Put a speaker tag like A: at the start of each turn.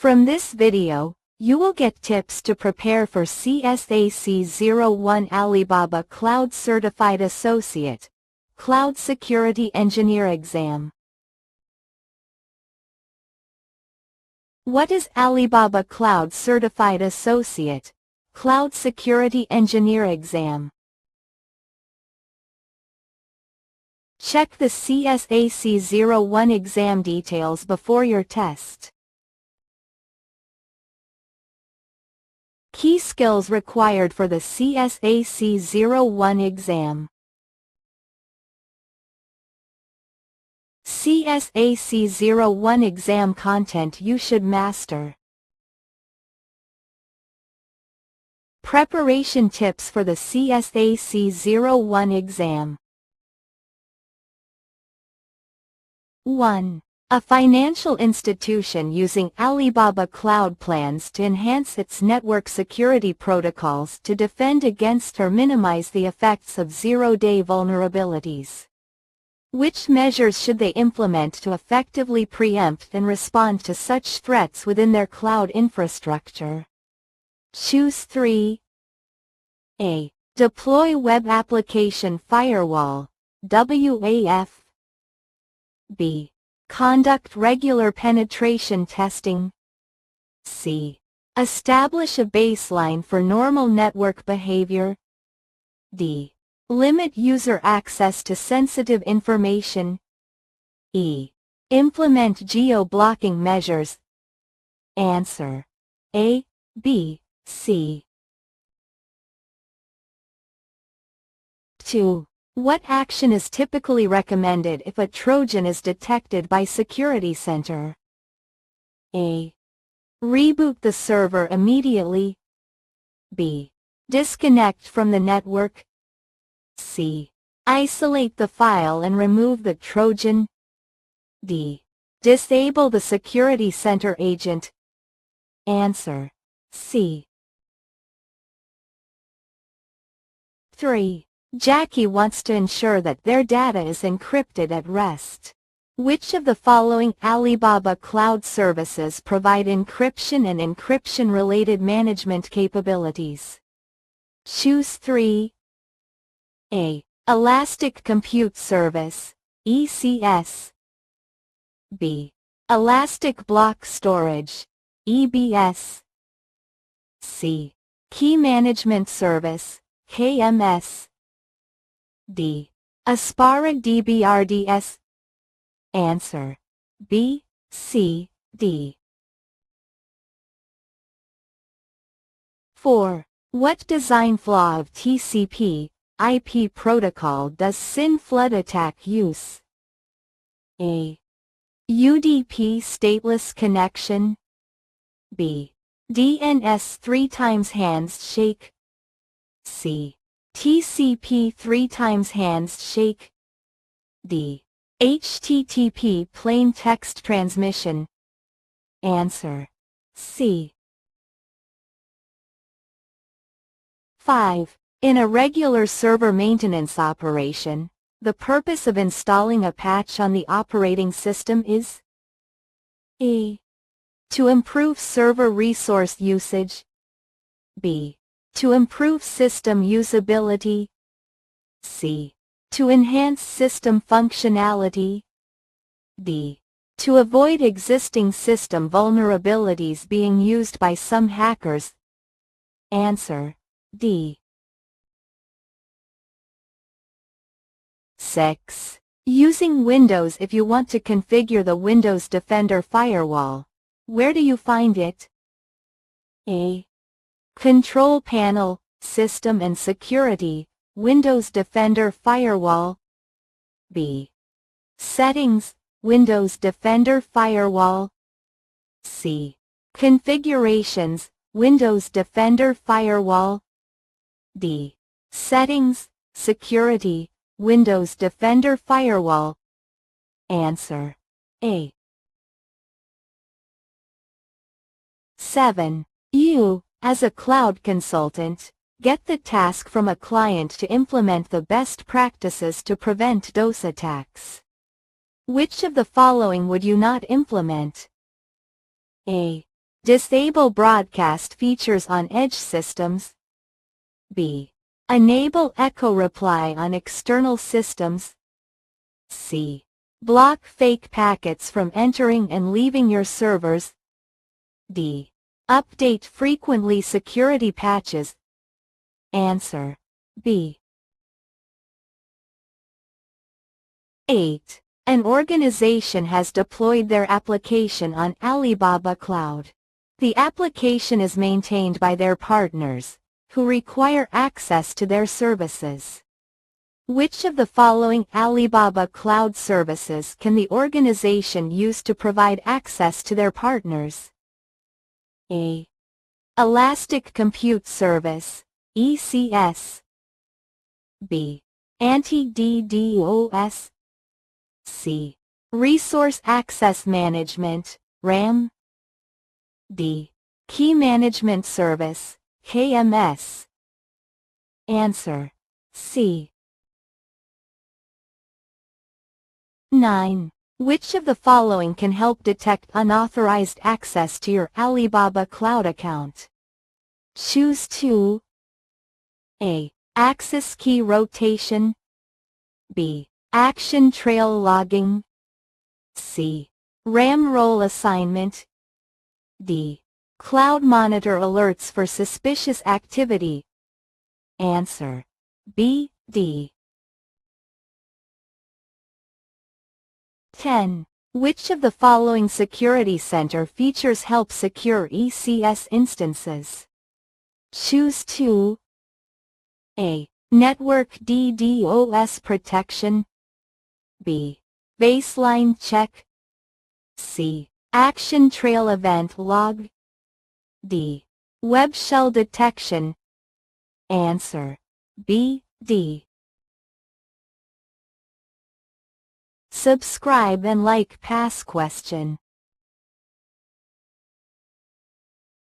A: From this video, you will get tips to prepare for CSA-C01 Alibaba Cloud Certified Associate, Cloud Security Engineer exam. What is Alibaba Cloud Certified Associate, Cloud Security Engineer exam? Check the CSA-C01 exam details before your test. Key skills required for the CSA-C01 exam. CSA-C01 exam content you should master. Preparation tips for the CSA-C01 exam. 1. A financial institution using Alibaba Cloud plans to enhance its network security protocols to defend against or minimize the effects of zero-day vulnerabilities. Which measures should they implement to effectively preempt and respond to such threats within their cloud infrastructure? Choose 3. A. Deploy Web Application Firewall, WAF. B. Conduct regular penetration testing. C. Establish a baseline for normal network behavior. D. Limit user access to sensitive information. E. Implement geo-blocking measures. Answer: A, B, C. 2. What action is typically recommended if a Trojan is detected by Security Center? A. Reboot the server immediately. B. Disconnect from the network. C. Isolate the file and remove the Trojan. D. Disable the Security Center agent. Answer: C. 3. Jackie wants to ensure that their data is encrypted at rest. Which of the following Alibaba Cloud services provide encryption and encryption-related management capabilities? Choose 3. A. Elastic Compute Service, ECS. B. Elastic Block Storage, EBS. C. Key Management Service, KMS. D. Aspara DBRDS. Answer: B, C, D. 4. What design flaw of TCP/IP protocol does SYN flood attack use? A. UDP stateless connection. B. DNS 3x handshake. C. TCP 3x handshake. D. HTTP plain text transmission. Answer: C. 5. In a regular server maintenance operation, the purpose of installing a patch on the operating system is A. To improve server resource usage. B. To improve system usability. C. To enhance system functionality. D. To avoid existing system vulnerabilities being used by some hackers. Answer: D. 6. Using Windows if you want to configure the Windows Defender firewall. Where do you find it? A. Control Panel, System and Security, Windows Defender Firewall. B. Settings, Windows Defender Firewall. C. Configurations, Windows Defender Firewall. D. Settings, Security, Windows Defender Firewall. Answer: A. 7. You, as a cloud consultant, get the task from a client to implement the best practices to prevent DOS attacks. Which of the following would you not implement? A. Disable broadcast features on edge systems. B. Enable echo reply on external systems. C. Block fake packets from entering and leaving your servers. D. Update frequently security patches. Answer. B. 8. An organization has deployed their application on Alibaba Cloud. The application is maintained by their partners, who require access to their services. Which of the following Alibaba Cloud services can the organization use to provide access to their partners? A. Elastic Compute Service, ECS. B. Anti-DDoS. C. Resource Access Management, RAM. D. Key Management Service, KMS. Answer. C. 9. Which of the following can help detect unauthorized access to your Alibaba Cloud account? Choose 2. A. Access key rotation. B. Action trail logging. C. RAM role assignment. D. Cloud monitor alerts for suspicious activity. Answer. B. D. 10. Which of the following security center features help secure ECS instances? Choose 2. A. Network DDoS protection. B. Baseline check. C. Action trail event log. D. Web shell detection. Answer. B. D. Subscribe and like past question.